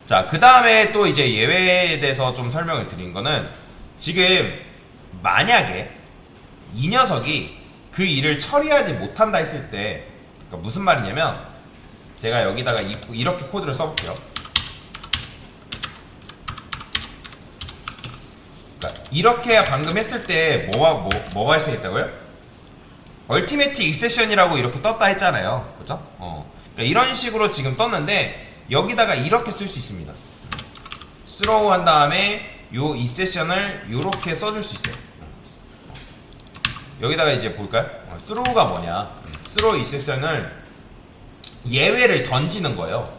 자, 그 다음에 또 이제 예외에 대해서 좀 설명을 드린 거는 지금 만약에 이 녀석이 그 일을 처리하지 못한다 했을 때, 그러니까 무슨 말이냐면 제가 여기다가 이렇게 코드를 써볼게요. 그러니까 이렇게 방금 했을 때 뭐가 발생했다고요? 얼티메틱 익세션이라고 이렇게 떴다 했잖아요. 그죠? 그러니까 이런 식으로 지금 떴는데 여기다가 이렇게 쓸 수 있습니다. 스로우 한 다음에 요 이 세션을 요렇게 써줄 수 있어요. 여기다가 이제 볼까요? 스로우가 뭐냐? 스로우 이 세션을 예외를 던지는 거예요.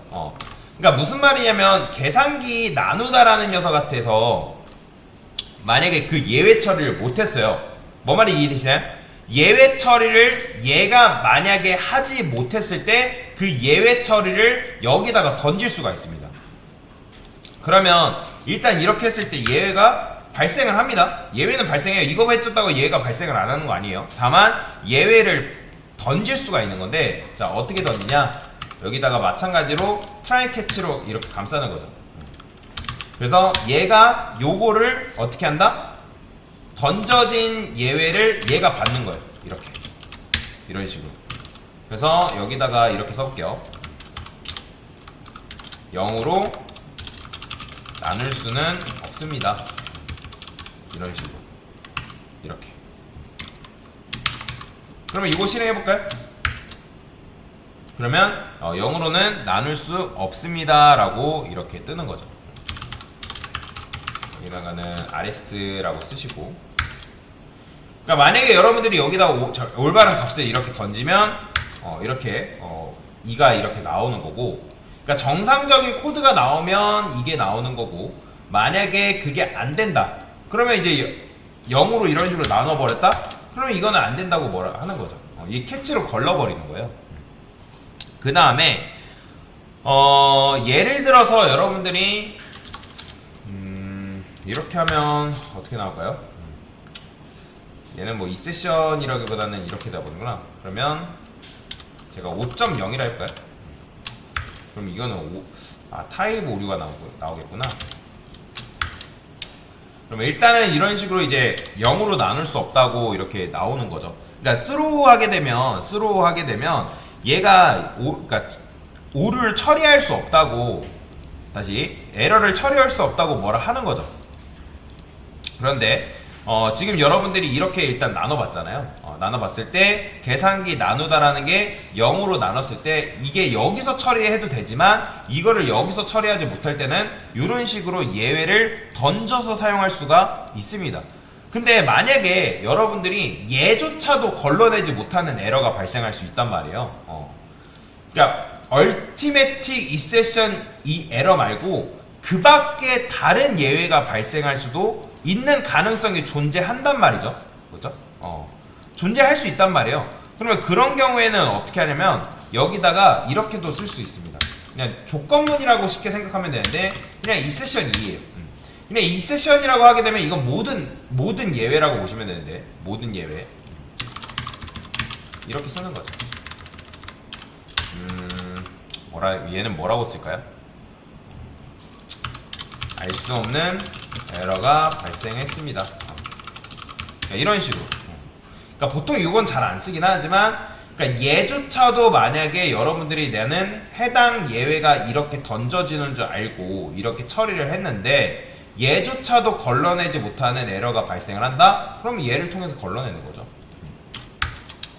그러니까 무슨 말이냐면 계산기 나누다라는 녀석 같아서 만약에 그 예외 처리를 못했어요. 뭐 말이 이해되시나요? 예외 처리를 얘가 만약에 하지 못했을 때 그 예외 처리를 여기다가 던질 수가 있습니다. 그러면 일단 이렇게 했을 때 예외가 발생을 합니다. 예외는 발생해요. 이거 해줬다고 예외가 발생을 안 하는 거 아니에요. 다만 예외를 던질 수가 있는 건데, 자, 어떻게 던지냐? 여기다가 마찬가지로 트라이 캐치로 이렇게 감싸는 거죠. 그래서 얘가 요거를 어떻게 한다? 던져진 예외를 얘가 받는 거예요. 이렇게. 이런 식으로. 그래서 여기다가 이렇게 써볼게요. 0으로 나눌 수는 없습니다. 이런 식으로. 이렇게. 그러면 이거 실행해볼까요? 그러면 0으로는 나눌 수 없습니다 라고 이렇게 뜨는 거죠. 여기다가는 RS라고 쓰시고, 그러니까 만약에 여러분들이 여기다 올바른 값을 이렇게 던지면 이렇게 2가 이렇게 나오는 거고, 그러니까 정상적인 코드가 나오면 이게 나오는 거고, 만약에 그게 안 된다 그러면 이제 0으로 이런 식으로 나눠버렸다 그러면 이거는 안 된다고 뭐라 하는 거죠. 이 캐치로 걸러버리는 거예요. 그 다음에 예를 들어서 여러분들이 이렇게 하면 어떻게 나올까요? 얘는 뭐 이 세션이라기보다는 이렇게 돼버리구나. 그러면 제가 5.0이라 할까요? 그럼 이거는 타입 오류가 나오겠구나. 그러면 일단은 이런 식으로 이제 0으로 나눌 수 없다고 이렇게 나오는 거죠. 그러니까 스로우 하게 되면 얘가 그러니까 오류를 처리할 수 없다고, 다시 에러를 처리할 수 없다고 뭐라 하는 거죠. 그런데 지금 여러분들이 이렇게 일단 나눠봤잖아요. 나눠봤을 때 계산기 나누다라는 게 0으로 나눴을 때 이게 여기서 처리해도 되지만 이거를 여기서 처리하지 못할 때는 이런 식으로 예외를 던져서 사용할 수가 있습니다. 근데 만약에 여러분들이 얘조차도 걸러내지 못하는 에러가 발생할 수 있단 말이에요. 그러니까 얼티메틱 이세션 이 에러 말고 그 밖에 다른 예외가 발생할 수도 있는 가능성이 존재한단 말이죠. 그죠? 존재할 수 있단 말이에요. 그러면 그런 경우에는 어떻게 하냐면 여기다가 이렇게도 쓸 수 있습니다. 그냥 조건문이라고 쉽게 생각하면 되는데 그냥 이 세션이에요. 그냥 이 세션이라고 하게 되면 이건 모든 예외라고 보시면 되는데, 모든 예외 이렇게 쓰는 거죠. 얘는 뭐라고 쓸까요? 알 수 없는 에러가 발생했습니다. 이런 식으로. 그러니까 보통 이건 잘 안 쓰긴 하지만, 그러니까 얘조차도 만약에 여러분들이 내는 해당 예외가 이렇게 던져지는 줄 알고 이렇게 처리를 했는데 얘조차도 걸러내지 못하는 에러가 발생을 한다? 그러면 얘를 통해서 걸러내는 거죠.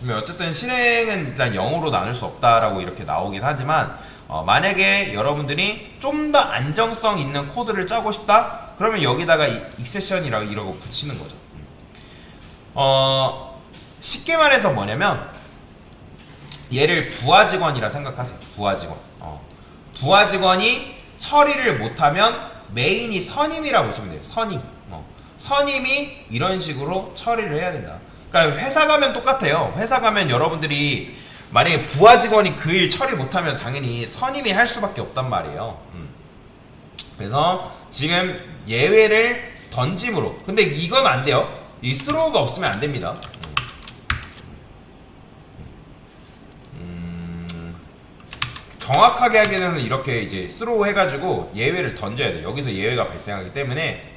그러면 어쨌든 실행은 일단 0으로 나눌 수 없다라고 이렇게 나오긴 하지만, 만약에 여러분들이 좀 더 안정성 있는 코드를 짜고 싶다? 그러면 여기다가 익세션이라고 이러고 붙이는 거죠. 쉽게 말해서 뭐냐면 얘를 부하 직원이라 생각하세요. 부하 직원. 부하 직원이 처리를 못하면 메인이 선임이라고 보시면 돼요. 선임. 선임이 이런 식으로 처리를 해야 된다. 그러니까 회사 가면 똑같아요. 회사 가면 여러분들이 만약에 부하 직원이 그 일 처리 못하면 당연히 선임이 할 수밖에 없단 말이에요. 그래서 지금 예외를 던짐으로, 근데 이건 안 돼요. 이 스로우가 없으면 안 됩니다. 정확하게 하게 되면 이렇게 이제 스로우 해가지고 예외를 던져야 돼. 여기서 예외가 발생하기 때문에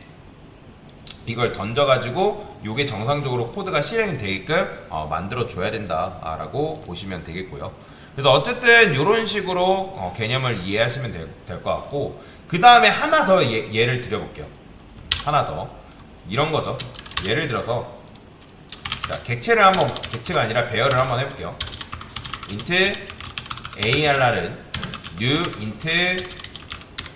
이걸 던져가지고 요게 정상적으로 코드가 실행이 되게끔 만들어 줘야 된다라고 보시면 되겠고요. 그래서 어쨌든 이런 식으로 개념을 이해하시면 될 것 같고, 그 다음에 하나 더 예를 드려볼게요. 하나 더 이런 거죠. 예를 들어서 자, 객체가 아니라 배열을 한번 해볼게요. int arr은 new int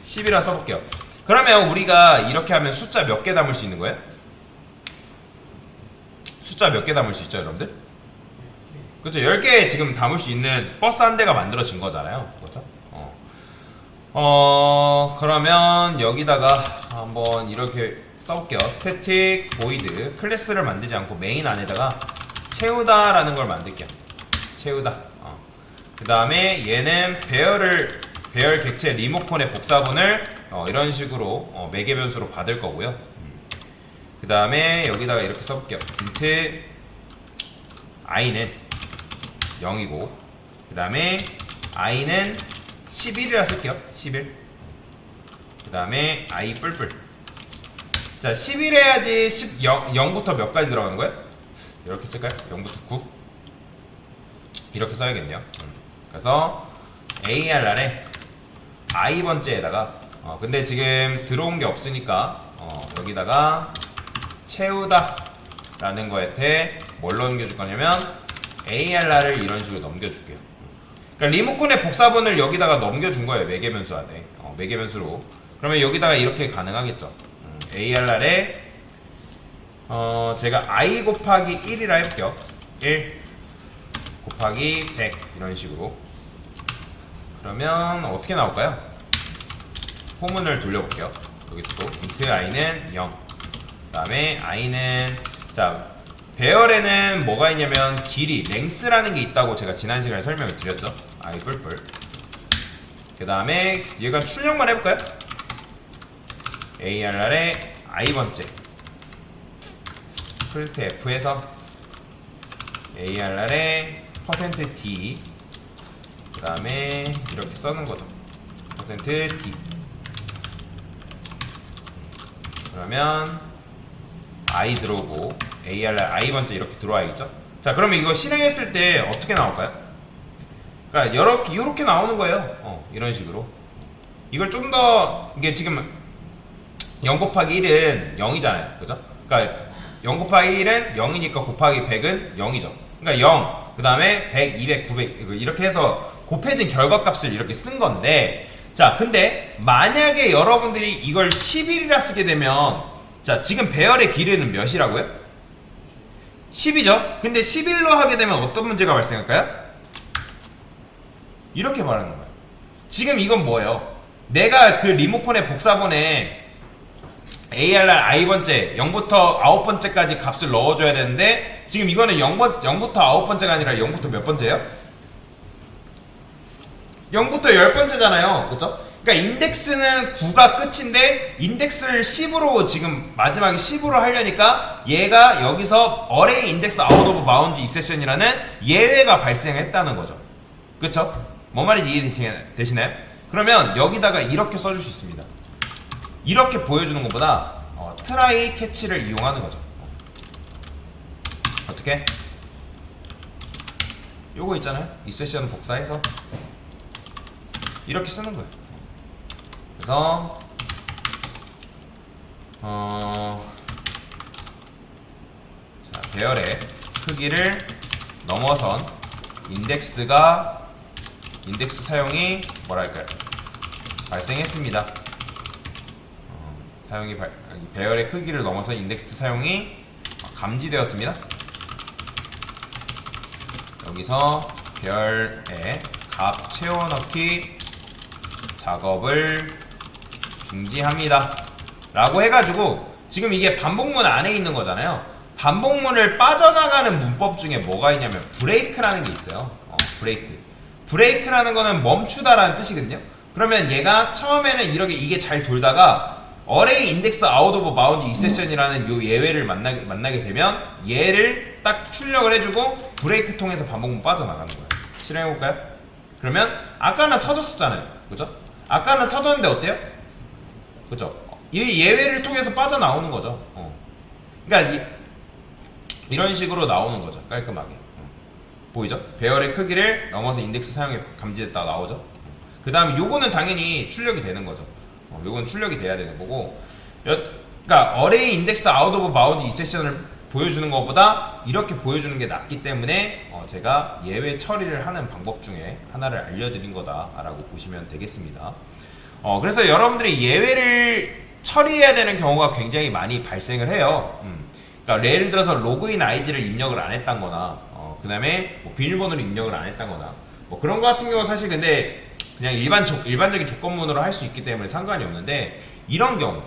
10이라 써볼게요. 그러면 우리가 이렇게 하면 숫자 몇 개 담을 수 있는 거예요? 숫자 몇 개 담을 수 있죠, 여러분들? 그렇죠. 10개 지금 담을 수 있는 버스 한 대가 만들어진 거잖아요. 그렇죠? 그러면 여기다가 한번 이렇게 써볼게요. static void 클래스를 만들지 않고 메인 안에다가 채우다라는 걸 만들게요. 채우다. 그 다음에 얘는 배열 객체 리모컨의 복사본을 이런 식으로 매개 변수로 받을 거고요. 그 다음에 여기다가 이렇게 써볼게요. int i는 0이고, 그 다음에 i는 11이라 쓸게요. 11. 그 다음에 i 뿔뿔. 자, 11 해야지 0부터 몇 가지 들어가는 거예요? 이렇게 쓸까요? 0부터 9. 이렇게 써야겠네요. 그래서 arr에 i번째에다가 근데 지금 들어온 게 없으니까 여기다가 채우다 라는 거한테 뭘 넘겨줄 거냐면 arr를 이런 식으로 넘겨줄게요. 그러니까 리모컨의 복사본을 여기다가 넘겨준 거예요. 매개 변수 안에 매개 변수로. 그러면 여기다가 이렇게 가능하겠죠. arr에 제가 i 곱하기 1이라 해볼게요. 1 곱하기 100 이런 식으로. 그러면 어떻게 나올까요? 포문을 돌려볼게요. 여기서 또 int i는 0. 그 다음에 i는 자, 배열에는 뭐가 있냐면 길이 랭스라는 게 있다고 제가 지난 시간에 설명을 드렸죠. i 뿔뿔. 그 다음에 얘가 출력만 해볼까요? arr에 i번째 프린트 f에서 arr에 %d 그 다음에 이렇게 써는 거죠. %d. 그러면 i 들어오고 arr i번째 이렇게 들어와야겠죠. 자, 그러면 이거 실행했을 때 어떻게 나올까요? 그러니까 이렇게 나오는 거예요. 이런 식으로. 이걸 좀 더 이게 지금 0 곱하기 1은 0이잖아요. 그죠? 그러니까 0 곱하기 1은 0이니까 곱하기 100은 0이죠. 그러니까 0, 그 다음에 100, 200, 900 이렇게 해서 곱해진 결과값을 이렇게 쓴 건데, 자, 근데 만약에 여러분들이 이걸 11이라 쓰게 되면 자, 지금 배열의 길이는 몇이라고요? 10이죠? 근데 11로 하게 되면 어떤 문제가 발생할까요? 이렇게 말하는 거예요. 지금 이건 뭐예요? 내가 그 리모컨의 복사본에 arr i번째 0부터 9번째까지 값을 넣어줘야 되는데 지금 이거는 0부터 9번째가 아니라 0부터 몇 번째예요? 0부터 10번째잖아요. 그쵸? 그러니까 인덱스는 9가 끝인데 인덱스를 10으로 지금 마지막에 10으로 하려니까 얘가 여기서 array index out of bounds exception이라는 예외가 발생했다는 거죠. 그쵸? 뭔 말인지 이해되시나요? 그러면 여기다가 이렇게 써줄 수 있습니다. 이렇게 보여주는 것보다 try catch를 이용하는 거죠. 어떻게? 요거 있잖아요. exception 복사해서 이렇게 쓰는 거예요. 그래서 자, 배열의 크기를 넘어선 인덱스 사용이 뭐랄까요? 발생했습니다. 배열의 크기를 넘어선 인덱스 사용이 감지되었습니다. 여기서 배열의 값 채워넣기 작업을 중지합니다 라고 해가지고 지금 이게 반복문 안에 있는 거잖아요. 반복문을 빠져나가는 문법 중에 뭐가 있냐면 브레이크라는 게 있어요. 브레이크라는 거는 멈추다라는 뜻이거든요. 그러면 얘가 처음에는 이게 잘 돌다가 array index out of bound exception이라는 요 예외를 만나게 되면 얘를 딱 출력을 해주고 브레이크 통해서 반복문 빠져나가는 거예요. 실행해볼까요? 그러면 아까는 터졌었잖아요. 그죠? 아까는 터졌는데 어때요? 그죠? 이 예외를 통해서 빠져나오는 거죠. 그러니까 이런 식으로 나오는 거죠. 깔끔하게. 보이죠? 배열의 크기를 넘어서 인덱스 사용이 감지됐다 나오죠? 그 다음에 요거는 당연히 출력이 되는 거죠. 요건 출력이 돼야 되는 거고, 그러니까 어레이 인덱스 아웃 오브 바운드 이 세션을 보여주는 것보다 이렇게 보여주는 게 낫기 때문에 제가 예외 처리를 하는 방법 중에 하나를 알려드린 거다라고 보시면 되겠습니다. 그래서 여러분들이 예외를 처리해야 되는 경우가 굉장히 많이 발생을 해요. 그러니까 예를 들어서 로그인 아이디를 입력을 안 했다거나, 그 다음에 뭐 비밀번호를 입력을 안 했다거나, 뭐 그런 거 같은 경우 사실 근데 그냥 일반적인 조건문으로 할 수 있기 때문에 상관이 없는데, 이런 경우,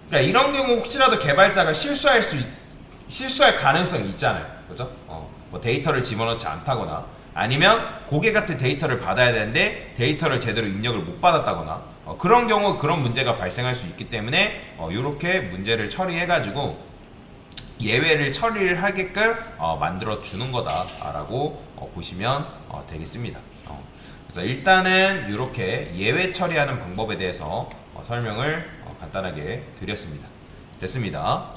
그러니까 이런 경우 혹시라도 개발자가 실수할 가능성이 있잖아요. 그죠? 뭐 데이터를 집어넣지 않다거나, 아니면 고객한테 데이터를 받아야 되는데 데이터를 제대로 입력을 못 받았다거나, 그런 경우 그런 문제가 발생할 수 있기 때문에 이렇게 문제를 처리해가지고 예외를 처리를 하게끔 만들어 주는 거다라고 보시면 되겠습니다. 그래서 일단은 이렇게 예외 처리하는 방법에 대해서 설명을 간단하게 드렸습니다. 됐습니다.